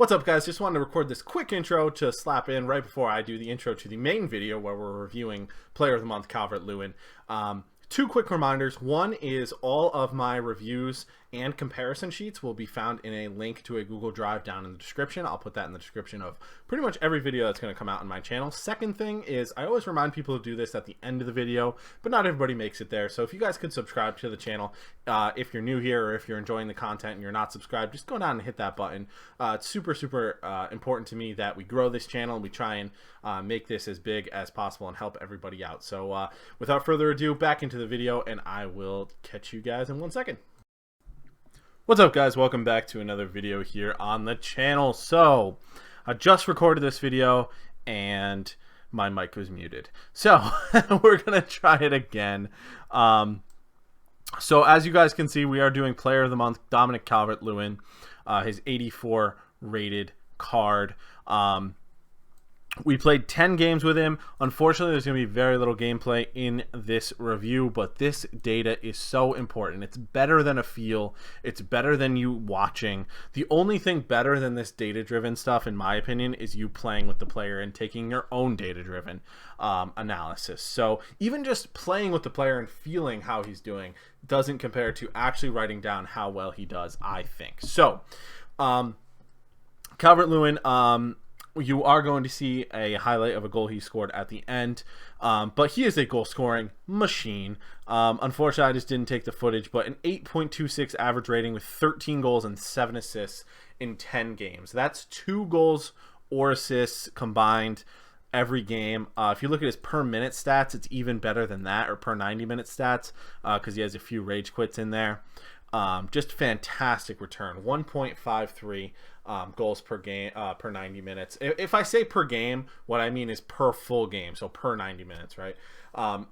What's up, guys? Just wanted to record this quick intro to slap in right before I do the intro to the main video where we're reviewing Player of the Month Calvert Lewin. Two quick reminders. One is all of my reviews and comparison sheets will be found in a link to a Google Drive down in the description. I'll put that in the description of pretty much every video that's going to come out on my channel. Second thing is I always remind people to do this at the end of the video, but not everybody makes it there. So if you guys could subscribe to the channel, if you're new here or if you're enjoying the content and you're not subscribed, just go down and hit that button. It's super important to me that we grow this channel and we try and make this as big as possible and help everybody out. So without further ado, back into the video, and I will catch you guys in 1 second. What's up, guys? Welcome back to another video here on the channel. So I just recorded this video and my mic was muted, so we're gonna try it again. So as you guys can see, we are doing Player of the Month Dominic Calvert Lewin, his 84 rated card. We played 10 games with him. Unfortunately, there's going to be very little gameplay in this review, but this data is so important. It's better than a feel. It's better than you watching. The only thing better than this data-driven stuff, in my opinion, is you playing with the player and taking your own data-driven analysis. So even just playing with the player and feeling how he's doing doesn't compare to actually writing down how well he does, I think. So, Calvert Lewin, you are going to see a highlight of a goal he scored at the end, but he is a goal-scoring machine. Unfortunately, I just didn't take the footage, but an 8.26 average rating with 13 goals and 7 assists in 10 games. That's 2 goals or assists combined every game. If you look at his per-minute stats, it's even better than that, or per-90-minute stats, because he has a few rage quits in there. Just fantastic return. 1.53 goals per game per 90 minutes. If I say per game, what I mean is per full game, so per 90 minutes, right?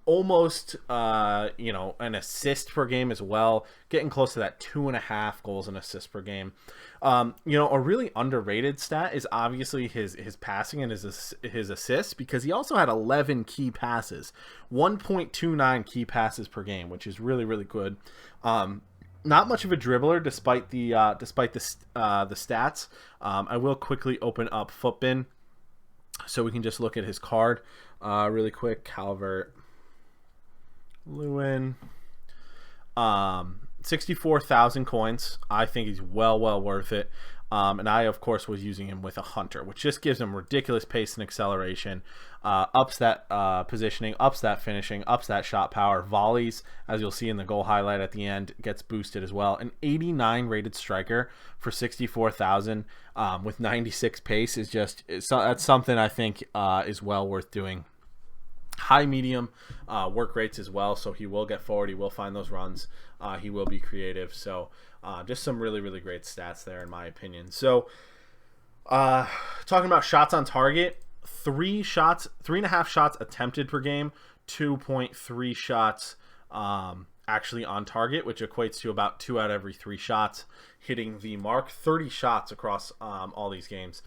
Almost an assist per game as well, getting close to that 2.5 goals and assists per game. A really underrated stat is obviously his passing and his assists, because he also had 11 key passes, 1.29 key passes per game, which is really good. Not much of a dribbler, despite the stats. I will quickly open up Footbin so we can just look at his card really quick. Calvert Lewin, 64,000 coins. I think he's well worth it. And I, of course, was using him with a Hunter, which just gives him ridiculous pace and acceleration, ups that positioning, ups that finishing, ups that shot power. Volleys, as you'll see in the goal highlight at the end, gets boosted as well. An 89 rated striker for 64,000 with 96 pace is that's something I think is well worth doing. High medium work rates as well, so he will get forward, he will find those runs, he will be creative. So just some really great stats there in my opinion. So talking about shots on target, 3.5 shots attempted per game, 2.3 shots actually on target, which equates to about 2 out of every 3 shots hitting the mark. 30 shots across all these games.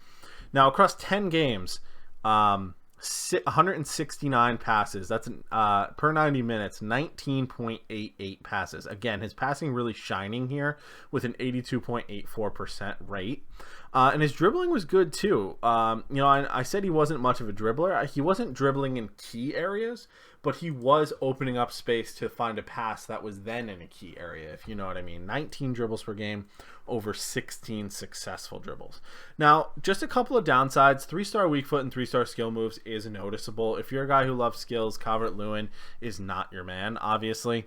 Now across 10 games, 169 passes. That's per 90 minutes, 19.88 passes. Again, his passing really shining here with an 82.84% rate. And his dribbling was good too. I said he wasn't much of a dribbler. He wasn't dribbling in key areas, but he was opening up space to find a pass that was then in a key area, if you know what I mean. 19 dribbles per game, over 16 successful dribbles. Now, just a couple of downsides. 3-star weak foot and 3-star skill moves is noticeable. If you're a guy who loves skills, Calvert Lewin is not your man, obviously.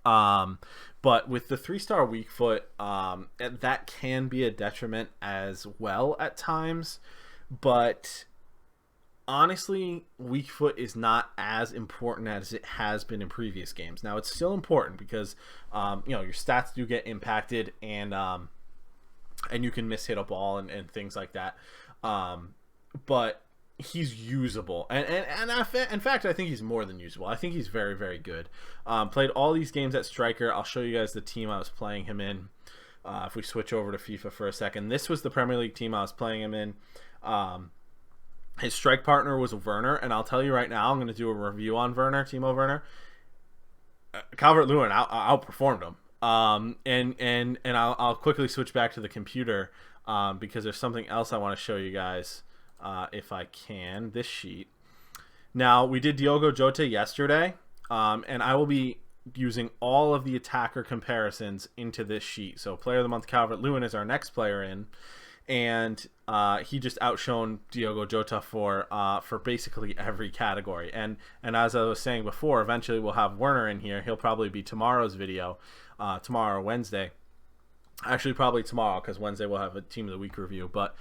But with the 3-star weak foot, that can be a detriment as well at times. But honestly, weak foot is not as important as it has been in previous games. Now, it's still important because your stats do get impacted, and you can miss hit a ball and things like that. But he's usable, and in fact, I think he's more than usable. I think he's very good. Played all these games at striker. I'll show you guys the team I was playing him in. If we switch over to FIFA for a second, this was the Premier League team I was playing him in. His strike partner was Werner, and I'll tell you right now, I'm going to do a review on Werner, Timo Werner. Calvert Lewin outperformed him. And I'll quickly switch back to the computer because there's something else I want to show you guys if I can. This sheet. Now, we did Diogo Jota yesterday, and I will be using all of the attacker comparisons into this sheet. So Player of the Month Calvert Lewin is our next player in, and he just outshone Diogo Jota for basically every category. And as I was saying before, eventually we'll have Werner in here. He'll probably be tomorrow's video, tomorrow or Wednesday. Actually, probably tomorrow, because Wednesday we'll have a Team of the Week review. But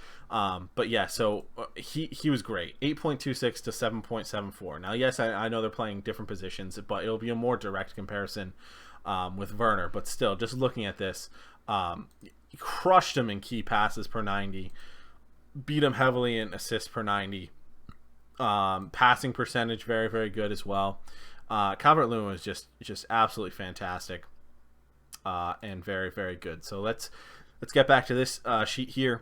yeah, so he was great. 8.26 to 7.74. Now, yes, I know they're playing different positions, but it'll be a more direct comparison with Werner. But still, just looking at this, he crushed him in key passes per 90, beat him heavily in assists per 90. Passing percentage, very, very good as well. Calvert-Lewin was just absolutely fantastic. And very, very good. So let's get back to this sheet here.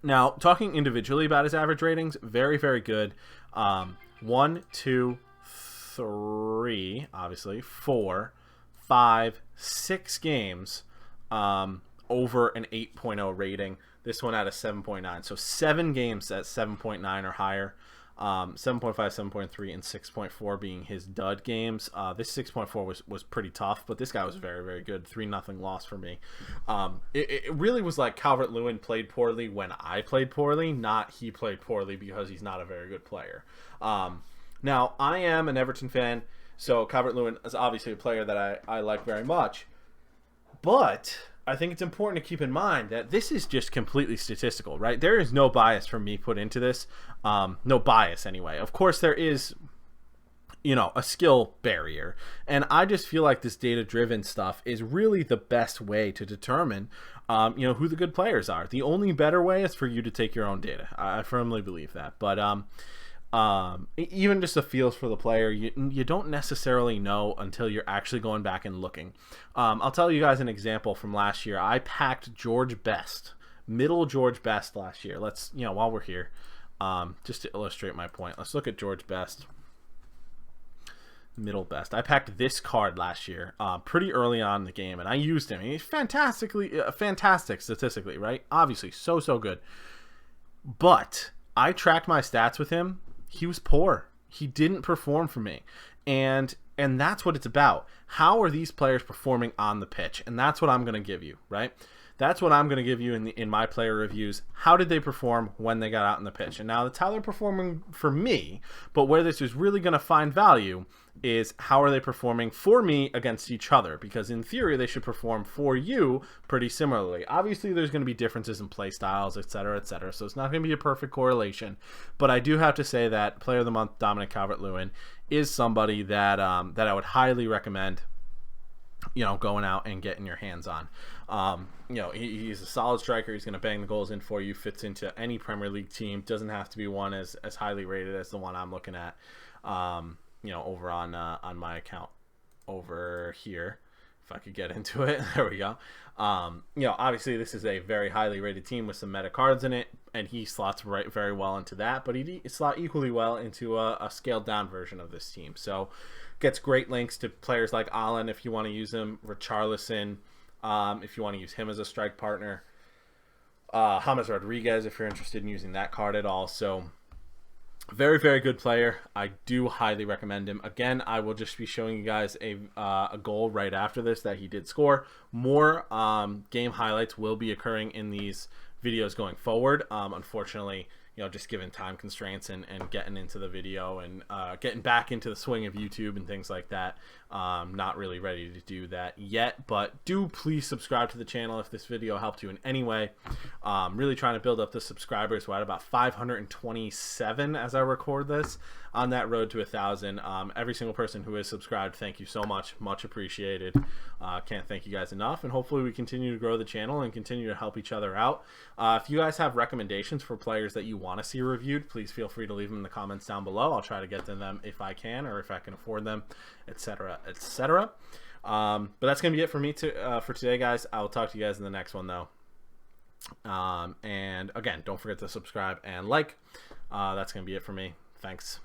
Now, talking individually about his average ratings, very, very good. 1, 2, 3, obviously, 4, 5, 6 games over an 8.0 rating. This one at a 7.9. So 7 games at 7.9 or higher. 7.5, 7.3, and 6.4 being his dud games. This 6.4 was pretty tough, but this guy was very, very good. 3-0 loss for me. It really was like Calvert-Lewin played poorly when I played poorly, not he played poorly because he's not a very good player. Now, I am an Everton fan, so Calvert-Lewin is obviously a player that I like very much. But I think it's important to keep in mind that this is just completely statistical, right? There is no bias from me put into this. No bias anyway. Of course, there is, a skill barrier. And I just feel like this data-driven stuff is really the best way to determine, who the good players are. The only better way is for you to take your own data. I firmly believe that. But even just the feels for the player, you don't necessarily know until you're actually going back and looking. I'll tell you guys an example from last year. I packed George Best, middle George Best last year. Let's, while we're here, just to illustrate my point, let's look at George Best, middle Best. I packed this card last year, pretty early on in the game, and I used him. He's fantastic statistically, right? Obviously, so good. But I tracked my stats with him. He was poor. He didn't perform for me. And that's what it's about. How are these players performing on the pitch? And that's what I'm going to give you, right? That's what I'm going to give you in my player reviews. How did they perform when they got out on the pitch? And now that's how they're performing for me. But where this is really going to find value is how are they performing for me against each other? Because in theory, they should perform for you pretty similarly. Obviously, there's going to be differences in play styles, etc., etc. So it's not going to be a perfect correlation. But I do have to say that Player of the Month, Dominic Calvert Lewin, is somebody that I would highly recommend, going out and getting your hands on. He's a solid striker. He's going to bang the goals in for you. Fits into any Premier League team. Doesn't have to be one as highly rated as the one I'm looking at. Over on my account over here, if I could get into it. There we go. Obviously this is a very highly rated team with some meta cards in it, and he slots very well into that, but he slot equally well into a scaled down version of this team. So gets great links to players like Allen if you want to use him, Richarlison if you want to use him as a strike partner, James Rodriguez if you're interested in using that card at all. So very, very good player. I do highly recommend him. Again, I will just be showing you guys a goal right after this that he did score. More game highlights will be occurring in these videos going forward. Unfortunately, just given time constraints and getting into the video and getting back into the swing of YouTube and things like that, not really ready to do that yet. But do please subscribe to the channel if this video helped you in any way. Really trying to build up the subscribers. We're at about 527 as I record this, on that road to 1,000. Every single person who is subscribed, thank you so much. Much appreciated. Can't thank you guys enough, and hopefully we continue to grow the channel and continue to help each other out. If you guys have recommendations for players that you want to see reviewed, please feel free to leave them in the comments down below. I'll try to get to them if I can, or if I can afford them, etc., etc. But that's gonna be it for me for today, guys. I will talk to you guys in the next one, though. And again, don't forget to subscribe and like. That's gonna be it for me. Thanks.